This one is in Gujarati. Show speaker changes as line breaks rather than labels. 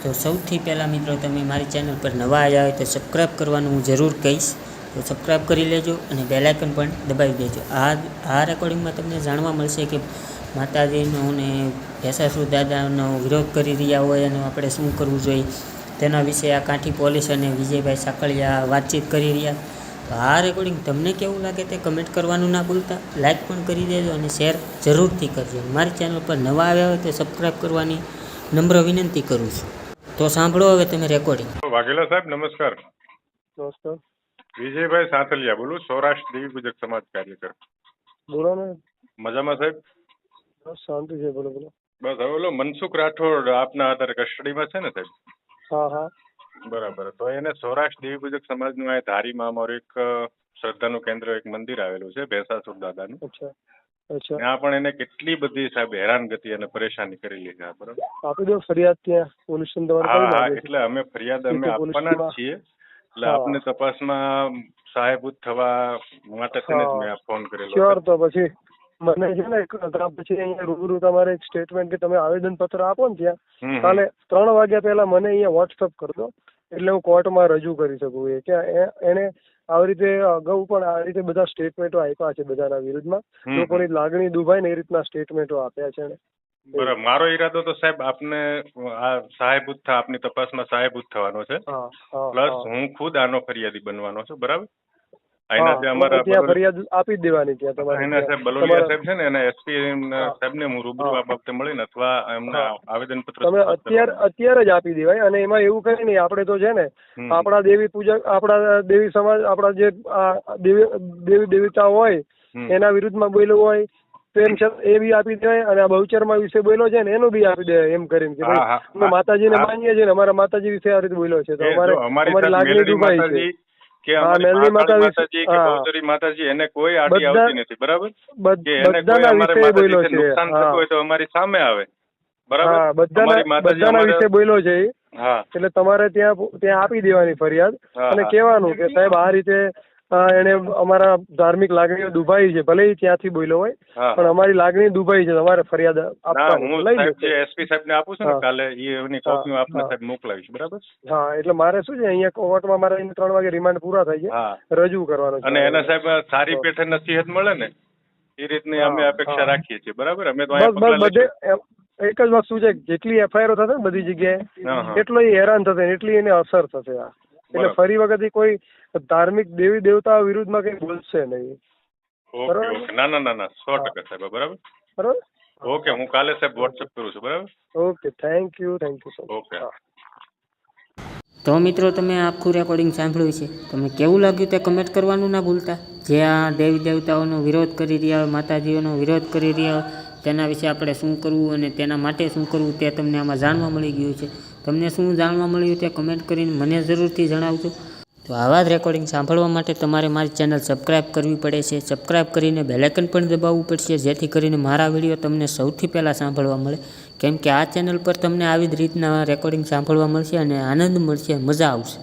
તો સૌથી પહેલાં મિત્રો તમે મારી ચેનલ પર નવા આવ્યા હોય તો સબસ્ક્રાઈબ કરવાનું હું જરૂર કહીશ, તો સબસ્ક્રાઈબ કરી લેજો અને બેલ આઇકન પણ દબાવી દેજો। આ રેકોર્ડિંગમાં તમને જાણવા મળશે કે માતાજીનો ને ભેંસાસુર દાદાનો વિરોધ કરી રહ્યા હોય અને આપણે શું કરવું જોઈએ તેના વિશે આ કાંઠી પોલીસ અને વિજયભાઈ સાકળિયા વાતચીત કરી રહ્યા। તો આ રેકોર્ડિંગ તમને કેવું લાગે તે કમેન્ટ કરવાનું ના ભૂલતા, લાઇક પણ કરી દેજો અને શેર જરૂરથી કરજો। મારી ચેનલ પર નવા આવ્યા હોય તો સબસ્ક્રાઈબ કરવાની નમ્ર વિનંતી કરું છું। તો સાંભળો હવે તમે રેકોર્ડિંગ।
વાઘેલા સાહેબ નમસ્કાર।
નમસ્કાર।
વિજયભાઈ સાંથલિયા બોલું, સૌરાષ્ટ્ર દેવી પૂજક સમાજ કાર્યકર।
બોલો ને।
મજામાં સાહેબ?
બસ શાંતિ છે, બોલો બોલો।
બસ હવે ઓલો મનસુખ રાઠોડ આપના અત્યારે કસ્ટડીમાં છે ને સાહેબ?
હા હા
બરાબર, તો એને સૌરાષ્ટ્ર દેવી પૂજક સમાજનું આ ધારીમાં અમારું એક શ્રદ્ધાનું કેન્દ્ર, એક મંદિર આવેલું છે ભેંસાસુર દાદાનું।
અચ્છા અચ્છા।
ત્યાં પણ એને કેટલી બધી સાહેબ હેરાનગતિ અને પરેશાની કરેલી છે, બરાબર?
આપી દો ફરિયાદ ત્યાં પોલીસ
હા હા, એટલે અમે ફરિયાદ અમે આપવાના જ છીએ, એટલે આપને તપાસમાં સહાયભૂત થવા માટે તેને જ મેં ફોન કરેલો।
શ્યોર, તો પછી મને છે ને પછી અહીંયા રૂબરૂ તમારે એક સ્ટેટમેન્ટ કે તમે આવેદન પત્ર આપો ને ત્યાં કાલે 3 વાગ્યા પહેલા મને અહીંયા વોટ્સઅપ કરી દો, એટલે હું કોર્ટમાં રજૂ કરી શકું એ કે એને આવી રીતે અગાઉ પણ આ રીતે બધા સ્ટેટમેન્ટો આપ્યા છે બધાના વિરુદ્ધમાં, લોકોની લાગણી દુભાઈને એ રીતના સ્ટેટમેન્ટો આપ્યા છે।
બરાબર, મારો ઈરાદો તો સાહેબ આપને આ સહાયભૂત આપની તપાસમાં સહાયભૂત થવાનો છે, પ્લસ હું ખુદ આનો ફરિયાદી બનવાનો છું, બરાબર?
ફરિયાદ આપી જ દેવાની ત્યાં તમારે।
એના સાહેબ બલોલિયા સાહેબ છે ને, એના એસપી સાહેબને હું રૂબરૂ આ બાબતે મળીને અથવા એમના આવેદન પત્ર તમે
અત્યારે જ આપી દેવાય। અને એમાં એવું કઈ નહીં, આપણે તો છે ને આપણા દેવી પૂજક, આપણા દેવી સમાજ, આપણા જે દેવી દેવતા હોય એના વિરુદ્ધમાં બોલ્યો હોય તો એ બી આપી દેવાય, અને આ બહુચરમાં વિશે બોલ્યો છે ને એનું બી આપી દેવાય, એમ કરીને કે ભાઈ અમે માતાજીને માનીએ છીએ ને અમારા માતાજી વિશે આ રીતે બોલ્યો છે, તો અમારી લાગણી દુભાઈ છે
કે અમારી માતાજી કે બહુચરી માતાજી એને કોઈ આડી આવતી નથી, બરાબર? કે એને કોઈ અમારે માતાજીને નુકસાન થતું હોય તો અમારી સામે આવે, બરાબર?
બધાના વિશે બોલ્યો છે એટલે તમારે ત્યાં આપી દેવાની ફરિયાદ અને કહેવાનું કે સાહેબ આ રીતે એને અમારા ધાર્મિક લાગણીઓ દુભાઈ છે, ભલે ત્યાંથી બોલ્યો હોય પણ અમારી લાગણી દુભાઈ છે, તમારે ફરિયાદ આપવાની લઈ લો।
એસપી સાહેબ ને આપું છું ને કાલે, એની કોપી આપને સાહેબ મોકલાવીશ, બરાબર?
હા, એટલે મારે શું છે અહીંયા કોર્ટમાં મારે 3 વાગે રિમાન્ડ પૂરા થાય છે, રજૂ કરવાનો છે, અને
એને સાહેબ સારી પેઠે નસીહત મળે ને એ રીતની અમે અપેક્ષા રાખીએ છીએ, બરાબર? અમે તો
બધે એક જ વસ્તુ છે, જેટલી એફઆઈઆર થશે ને બધી જગ્યાએ એટલો હેરાન થશે, એટલી એને અસર થશે, એટલે ફરી વખત કોઈ ધાર્મિક દેવી દેવતા વિરુદ્ધમાં કઈ બોલશે નહીં, બરાબર?
ના 100% સાહેબ, બરાબર?
બરાબર,
ઓકે, હું કાલે સાહેબ વોટ્સએપ કરું છું, બરાબર?
Okay, thank you so much.
Okay.
તો મિત્રો તમે આખું રેકોર્ડિંગ સાંભળ્યું છે, તમને કેવું લાગ્યું તે કમેન્ટ કરવાનું ના ભૂલતા। જે આ દેવી દેવતાઓનો વિરોધ કરી રહ્યા હોય, માતાજીઓનો વિરોધ કરી રહ્યા હોય તેના વિશે આપણે શું કરવું અને તેના માટે શું કરવું તે તમને આમાં જાણવા મળી ગયું છે। તમને શું જાણવા મળ્યું તે કમેન્ટ કરીને મને જરૂરથી જણાવજો। તો આવા જ રેકોર્ડિંગ સાંભળવા માટે તમારે મારી ચેનલ સબસ્ક્રાઈબ કરવી પડે છે, સબસ્ક્રાઈબ કરીને બેલ આઇકન પણ દબાવવું પડશે, જેથી કરીને મારા વિડીયો તમને સૌથી પહેલાં સાંભળવા મળે, કેમ કે આ ચેનલ પર તમને આવી જ રીતના રેકોર્ડિંગ સાંભળવા મળશે અને આનંદ મળશે, મજા આવશે।